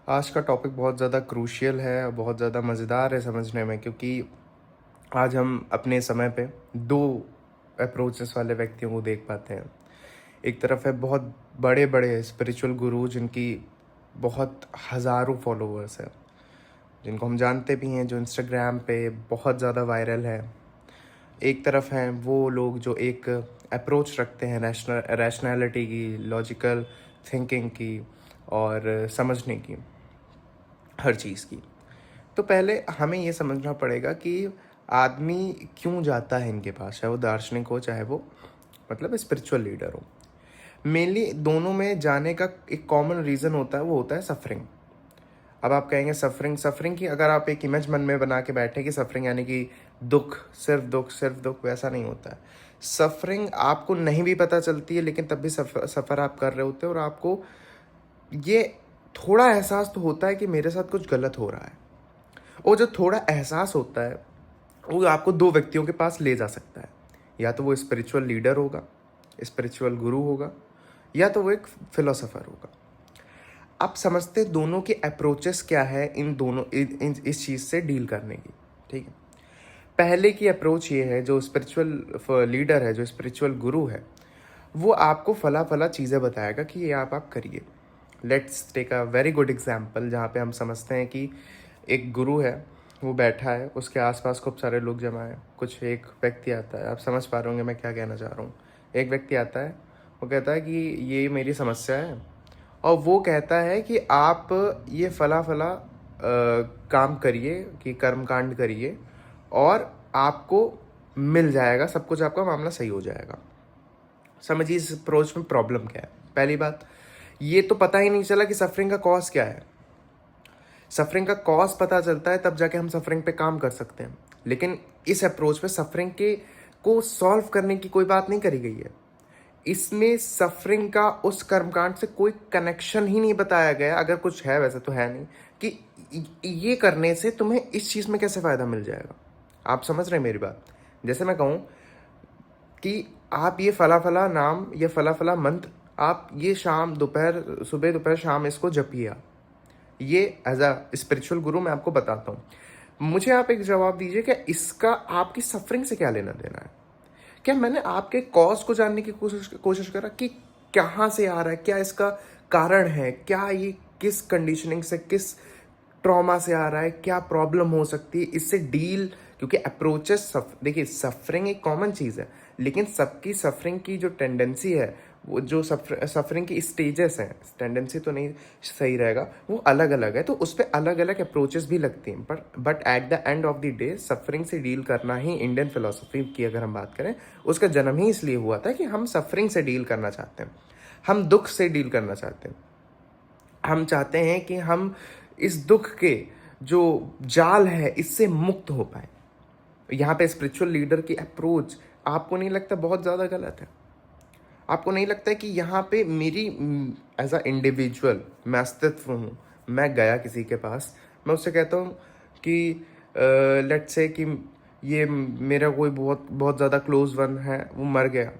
आज का टॉपिक बहुत ज़्यादा क्रूशियल है और बहुत ज़्यादा मज़ेदार है समझने में, क्योंकि आज हम अपने समय पे दो अप्रोचेस वाले व्यक्तियों को देख पाते हैं। एक तरफ है बहुत बड़े बड़े स्पिरिचुअल गुरु जिनकी बहुत हज़ारों फॉलोअर्स हैं, जिनको हम जानते भी हैं, जो इंस्टाग्राम पे बहुत ज़्यादा वायरल है। एक तरफ हैं वो लोग जो एक अप्रोच रखते हैं रैशनैलिटी की, लॉजिकल थिंकिंग की और समझने की, हर चीज़ की। तो पहले हमें ये समझना पड़ेगा कि आदमी क्यों जाता है इनके पास, चाहे वो दार्शनिक हो, चाहे वो मतलब स्पिरिचुअल लीडर हो। मेनली दोनों में जाने का एक कॉमन रीज़न होता है, वो होता है सफरिंग। अब आप कहेंगे सफरिंग सफरिंग की अगर आप एक इमेज मन में बना के बैठे कि सफरिंग यानी कि दुख, सिर्फ दुख, वैसा नहीं होता है। सफरिंग आपको नहीं भी पता चलती है, लेकिन तब भी सफ़र आप कर रहे होते हैं और आपको ये थोड़ा एहसास तो होता है कि मेरे साथ कुछ गलत हो रहा है। वो जो थोड़ा एहसास होता है वो आपको दो व्यक्तियों के पास ले जा सकता है। या तो वो स्पिरिचुअल लीडर होगा, स्पिरिचुअल गुरु होगा, या तो वो एक फिलोसोफर होगा। आप समझते दोनों के अप्रोचेस क्या है इन दोनों इस चीज़ से डील करने की। ठीक है, पहले की अप्रोच ये है, जो स्पिरिचुअल लीडर है, जो स्पिरिचुअल गुरु है, वो आपको फला फला चीज़ें बताएगा कि ये आप करिए। Let's take a very good example, जहाँ पे हम समझते हैं कि एक गुरु है, वो बैठा है, उसके आसपास खूब सारे लोग जमा हैं। कुछ एक व्यक्ति आता है, आप समझ पा रहे होंगे मैं क्या कहना चाह रहा हूँ। एक व्यक्ति आता है, वो कहता है कि ये मेरी समस्या है, और वो कहता है कि आप ये फला फला काम करिए, कि कर्मकांड करिए, और आपको मिल जाएगा सब कुछ, आपका मामला सही हो जाएगा। समझिए इस अप्रोच में प्रॉब्लम क्या है। पहली बात, ये तो पता ही नहीं चला कि सफरिंग का कॉज क्या है। सफरिंग का कॉज पता चलता है तब जाके हम सफरिंग पे काम कर सकते हैं। लेकिन इस अप्रोच में सफरिंग के को सॉल्व करने की कोई बात नहीं करी गई है। इसमें सफरिंग का उस कर्मकांड से कोई कनेक्शन ही नहीं बताया गया, अगर कुछ है, वैसे तो है नहीं, कि ये करने से तुम्हें इस चीज़ में कैसे फ़ायदा मिल जाएगा। आप समझ रहे हैं मेरी बात। जैसे मैं कहूँ कि आप ये फला फला नाम या फला फला मंत्र, आप ये शाम दोपहर, सुबह दोपहर शाम इसको जपिए। आप ये एज अ स्पिरिचुअल गुरु मैं आपको बताता हूँ। मुझे आप एक जवाब दीजिए, क्या इसका आपकी सफरिंग से क्या लेना देना है। क्या मैंने आपके कॉज को जानने की कोशिश करा कि कहाँ से आ रहा है, क्या इसका कारण है, क्या ये किस कंडीशनिंग से, किस ट्रॉमा से आ रहा है, क्या प्रॉब्लम हो सकती है, इससे डील। क्योंकि अप्रोचेस देखिए, सफरिंग एक कॉमन चीज़ है, लेकिन सबकी सफरिंग की जो टेंडेंसी है, वो जो सफरिंग की स्टेजेस हैं, टेंडेंसी तो नहीं सही रहेगा, वो अलग अलग है। तो उस पर अलग अलग अप्रोचेस भी लगती हैं, but at the end of the day suffering से डील करना ही इंडियन फिलोसफी की अगर हम बात करें, उसका जन्म ही इसलिए हुआ था कि हम सफरिंग से डील करना चाहते हैं, हम दुख से डील करना चाहते हैं। हम चाहते हैं कि हम इस दुख के जो जाल है इससे मुक्त हो पाए। यहाँ पे स्पिरिचुअल लीडर की अप्रोच आपको नहीं लगता बहुत ज़्यादा गलत है? आपको नहीं लगता है कि यहाँ पे मेरी एज अ इंडिविजुअल मैं अस्तित्व हूँ, मैं गया किसी के पास, मैं उससे कहता हूँ कि लेट्स से कि ये मेरा कोई बहुत बहुत ज़्यादा क्लोज वन है, वो मर गया,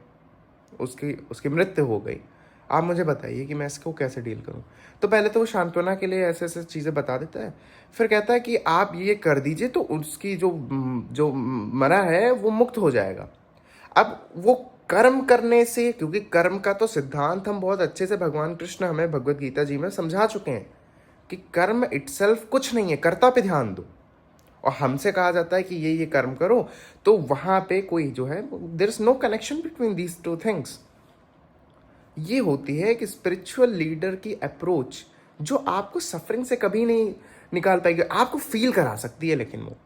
उसकी उसकी मृत्यु हो गई, आप मुझे बताइए कि मैं इसको कैसे डील करूं। तो पहले तो वो सांत्वना के लिए ऐसे ऐसे चीज़ें बता देता है, फिर कहता है कि आप ये कर दीजिए तो उसकी जो मरा है वो मुक्त हो जाएगा। अब वो कर्म करने से, क्योंकि कर्म का तो सिद्धांत हम बहुत अच्छे से भगवान कृष्ण हमें भगवत गीता जी में समझा चुके हैं कि कर्म इटसेल्फ कुछ नहीं है, कर्ता पे ध्यान दो। और हमसे कहा जाता है कि ये कर्म करो, तो वहां पे कोई जो है, there is no connection between these two things. ये होती है कि स्पिरिचुअल लीडर की अप्रोच जो आपको सफरिंग से कभी नहीं निकाल पाएगी, आपको फील करा सकती है, लेकिन वो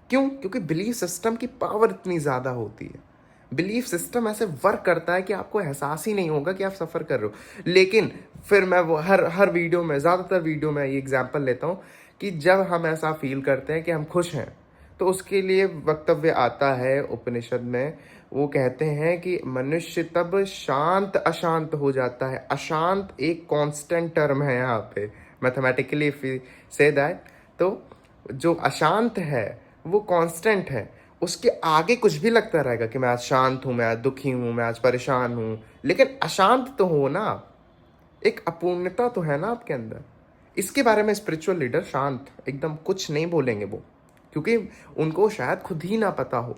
क्यों? क्योंकि बिलीफ सिस्टम की पावर इतनी ज़्यादा होती है। बिलीफ सिस्टम ऐसे वर्क करता है कि आपको एहसास ही नहीं होगा कि आप सफ़र कर रहे हो। लेकिन फिर मैं वो हर हर वीडियो में, ज़्यादातर वीडियो में ये एग्जाम्पल लेता हूँ कि जब हम ऐसा फील करते हैं कि हम खुश हैं, तो उसके लिए वक्तव्य आता है उपनिषद में। वो कहते हैं कि मनुष्य तब शांत अशांत हो जाता है। अशांत एक कांस्टेंट टर्म है यहाँ पे, मैथमेटिकली से दैट। तो जो अशांत है वो कांस्टेंट है, उसके आगे कुछ भी लगता रहेगा कि मैं आज शांत हूँ, मैं आज दुखी हूँ, मैं आज परेशान हूँ, लेकिन अशांत तो हो ना, एक अपूर्णता तो है ना आपके अंदर। इसके बारे में स्पिरिचुअल लीडर शांत एकदम कुछ नहीं बोलेंगे वो, क्योंकि उनको शायद खुद ही ना पता हो,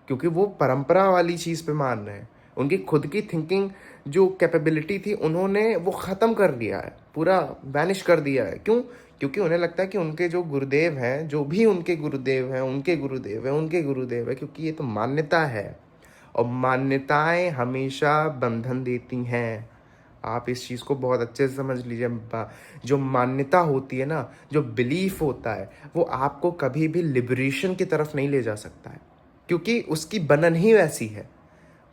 क्योंकि वो परंपरा वाली चीज़ पे मान रहे हैं। उनकी खुद की थिंकिंग जो कैपेबिलिटी थी उन्होंने वो ख़त्म कर दिया है, पूरा वैनिश कर दिया है। क्यों? क्योंकि उन्हें लगता है कि उनके जो गुरुदेव हैं, जो भी उनके गुरुदेव हैं, उनके गुरुदेव हैं, उनके गुरुदेव हैं, क्योंकि ये तो मान्यता है और मान्यताएं हमेशा बंधन देती हैं। आप इस चीज़ को बहुत अच्छे से समझ लीजिए। जो मान्यता होती है ना, जो बिलीफ होता है, वो आपको कभी भी लिबरेशन की तरफ नहीं ले जा सकता है, क्योंकि उसकी बनन ही वैसी है।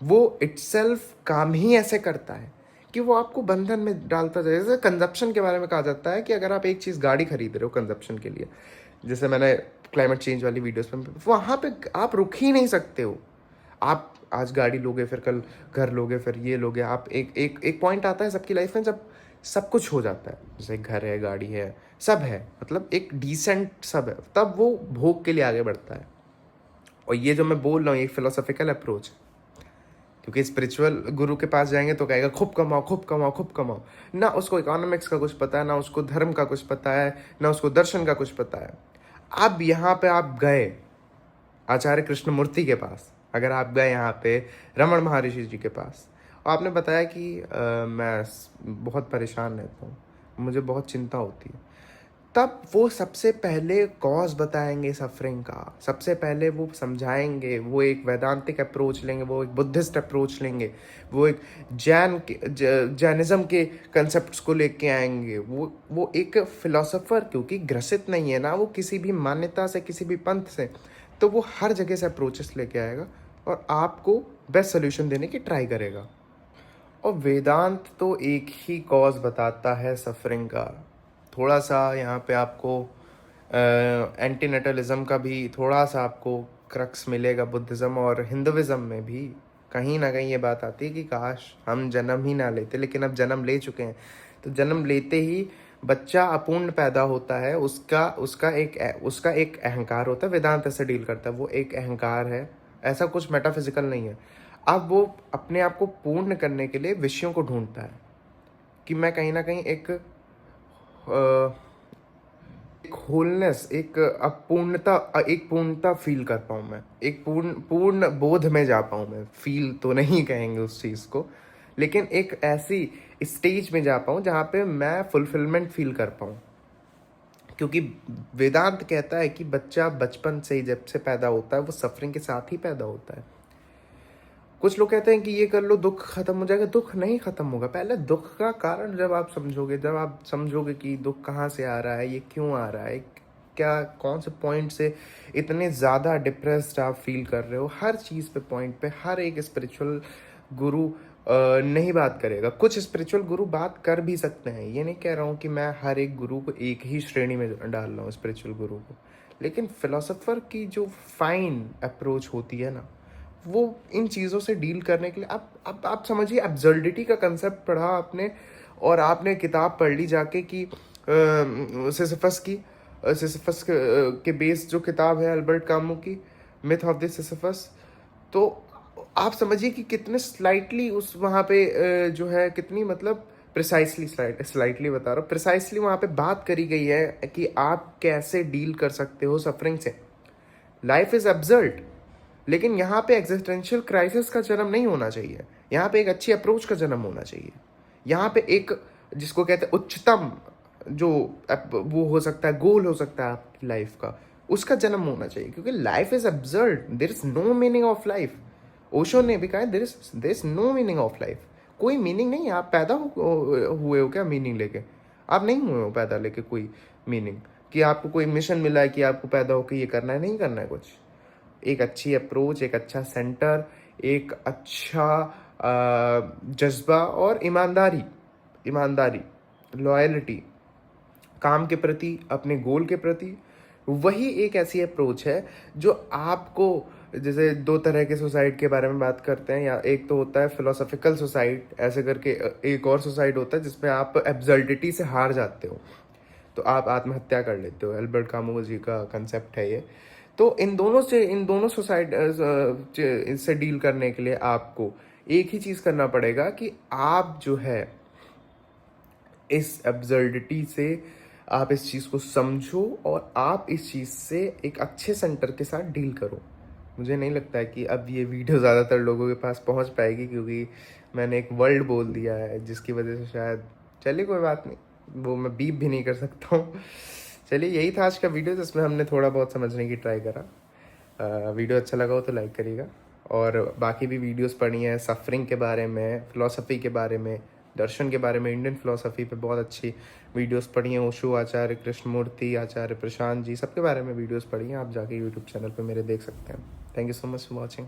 वो इटसेल्फ काम ही ऐसे करता है कि वो आपको बंधन में डालता जाए। जैसे कंजप्शन के बारे में कहा जाता है कि अगर आप एक चीज़ गाड़ी खरीद रहे हो कंजप्शन के लिए, जैसे मैंने क्लाइमेट चेंज वाली वीडियोस में, वहाँ पे आप रुक ही नहीं सकते हो। आप आज गाड़ी लोगे, फिर कल घर लोगे, फिर ये लोगे। आप एक पॉइंट आता है सबकी लाइफ में जब सब कुछ हो जाता है, जैसे घर है, गाड़ी है, सब है, मतलब एक डिसेंट सब है, तब वो भोग के लिए आगे बढ़ता है। और ये जो मैं बोल रहा हूँ, ये फिलोसॉफिकल अप्रोच है, क्योंकि स्पिरिचुअल गुरु के पास जाएंगे तो कहेगा खूब कमाओ, खूब कमाओ, खूब कमाओ। ना उसको इकोनॉमिक्स का कुछ पता है, ना उसको धर्म का कुछ पता है, ना उसको दर्शन का कुछ पता है। अब यहाँ पे आप गए आचार्य कृष्णमूर्ति के पास, अगर आप गए यहाँ पे रमण महर्षि जी के पास, और आपने बताया कि मैं बहुत परेशान रहता हूँ, मुझे बहुत चिंता होती है, तब वो सबसे पहले कॉज बताएंगे सफरिंग का, सबसे पहले वो समझाएंगे, वो एक वैदांतिक अप्रोच लेंगे, वो एक बुद्धिस्ट अप्रोच लेंगे, वो एक जैनिज़्म के कंसेप्ट्स को लेके आएंगे। वो एक फिलोसोफर, क्योंकि ग्रसित नहीं है ना वो किसी भी मान्यता से, किसी भी पंथ से, तो वो हर जगह से अप्रोचेस लेके आएगा और आपको बेस्ट सोल्यूशन देने की ट्राई करेगा। और वेदांत तो एक ही कॉज बताता है सफरिंग का। थोड़ा सा यहाँ पे आपको एंटीनेटलिज्म का भी थोड़ा सा आपको क्रक्स मिलेगा, बुद्धिज़्म और हिंदुइज़्म में भी कहीं ना कहीं ये बात आती है कि काश हम जन्म ही ना लेते, लेकिन अब जन्म ले चुके हैं। तो जन्म लेते ही बच्चा अपूर्ण पैदा होता है, उसका एक अहंकार होता है। वेदांत ऐसे डील करता है, वो एक अहंकार है, ऐसा कुछ मेटाफिजिकल नहीं है। अब वो अपने आप को पूर्ण करने के लिए विषयों को ढूंढता है कि मैं कहीं ना कहीं एक होलनेस, एक अपूर्णता, एक पूर्णता फील कर पाऊँ, मैं एक पूर्ण बोध में जा पाऊँ। मैं फील तो नहीं कहेंगे उस चीज़ को, लेकिन एक ऐसी स्टेज में जा पाऊँ जहाँ पे मैं फुलफिलमेंट फील कर पाऊँ। क्योंकि वेदांत कहता है कि बच्चा बचपन से ही, जब से पैदा होता है, वो सफरिंग के साथ ही पैदा होता है। कुछ लोग कहते हैं कि ये कर लो दुख खत्म हो जाएगा। दुख नहीं खत्म होगा। पहले दुख का कारण जब आप समझोगे कि दुख कहाँ से आ रहा है, ये क्यों आ रहा है, क्या कौन से पॉइंट से इतने ज़्यादा डिप्रेस्ड आप फील कर रहे हो, हर चीज़ पे पॉइंट पे हर एक स्पिरिचुअल गुरु नहीं बात करेगा। कुछ स्पिरिचुअल गुरु बात कर भी सकते हैं, ये नहीं कह रहा हूँ कि मैं हर एक गुरु को एक ही श्रेणी में डाल रहा हूँ, स्पिरिचुअल गुरु को। लेकिन फिलोसोफर की जो फाइन अप्रोच होती है ना, वो इन चीज़ों से डील करने के लिए आप समझिए, एब्सर्डिटी का कंसेप्ट पढ़ा आपने, और आपने किताब पढ़ ली जाके कि सिसिफस के बेस्ड जो किताब है अल्बर्ट कामू की, मिथ ऑफ द सिसिफस, तो आप समझिए कि कितने स्लाइटली उस वहाँ पे जो है, कितनी मतलब स्लाइटली बता रहा हूँ, प्रिसाइसली वहाँ पे बात करी गई है कि आप कैसे डील कर सकते हो सफरिंग से। लाइफ इज एब्सर्ड, लेकिन यहाँ पे एग्जिस्टेंशियल क्राइसिस का जन्म नहीं होना चाहिए। यहाँ पे एक अच्छी अप्रोच का जन्म होना चाहिए। यहाँ पे एक, जिसको कहते हैं उच्चतम, जो वो हो सकता है, गोल हो सकता है आपकी लाइफ का, उसका जन्म होना चाहिए। क्योंकि life is absurd, there is no meaning of life. Osho ने भी कहा है, there is no meaning of life. कोई मीनिंग नहीं है। आप पैदा हुए हो क्या मीनिंग लेके? आप नहीं हुए हो पैदा लेके कोई मीनिंग, कि आपको कोई मिशन मिला है कि आपको पैदा होकर ये करना है, नहीं करना है कुछ। एक अच्छी अप्रोच, एक अच्छा सेंटर, एक अच्छा जज्बा और ईमानदारी, लॉयल्टी, काम के प्रति, अपने गोल के प्रति, वही एक ऐसी अप्रोच है जो आपको, जैसे दो तरह के सुसाइड के बारे में बात करते हैं, या एक तो होता है फिलोसॉफिकल सुसाइड, ऐसे करके एक और सुसाइड होता है जिसमें आप एब्सर्डिटी से हार जाते हो, तो आप आत्महत्या कर लेते हो। अल्बर्ट कामू जी का कंसेप्ट है ये। तो इन दोनों सोसाइटी से डील करने के लिए आपको एक ही चीज़ करना पड़ेगा कि आप जो है इस एब्सर्डिटी से आप इस चीज़ को समझो और आप इस चीज़ से एक अच्छे सेंटर के साथ डील करो। मुझे नहीं लगता है कि अब ये वीडियो ज़्यादातर लोगों के पास पहुंच पाएगी, क्योंकि मैंने एक वर्ड बोल दिया है जिसकी वजह से शायद, चलिए कोई बात नहीं, वो मैं बीप भी नहीं कर सकता हूँ। चलिए, यही था आज का वीडियो जिसमें हमने थोड़ा बहुत समझने की ट्राई करा। वीडियो अच्छा लगा हो तो लाइक करिएगा, और बाकी भी वीडियोस पढ़ी हैं सफरिंग के बारे में, फ़िलासफ़ी के बारे में, दर्शन के बारे में, इंडियन फ़िलासफ़ी पे बहुत अच्छी वीडियोस पढ़ी हैं। ओशो आचार्य, कृष्णमूर्ति आचार्य, प्रशांत जी, सबके बारे में वीडियोस पढ़ी हैं। आप जाके यूट्यूब चैनल पे मेरे देख सकते हैं। Thank you so much for watching.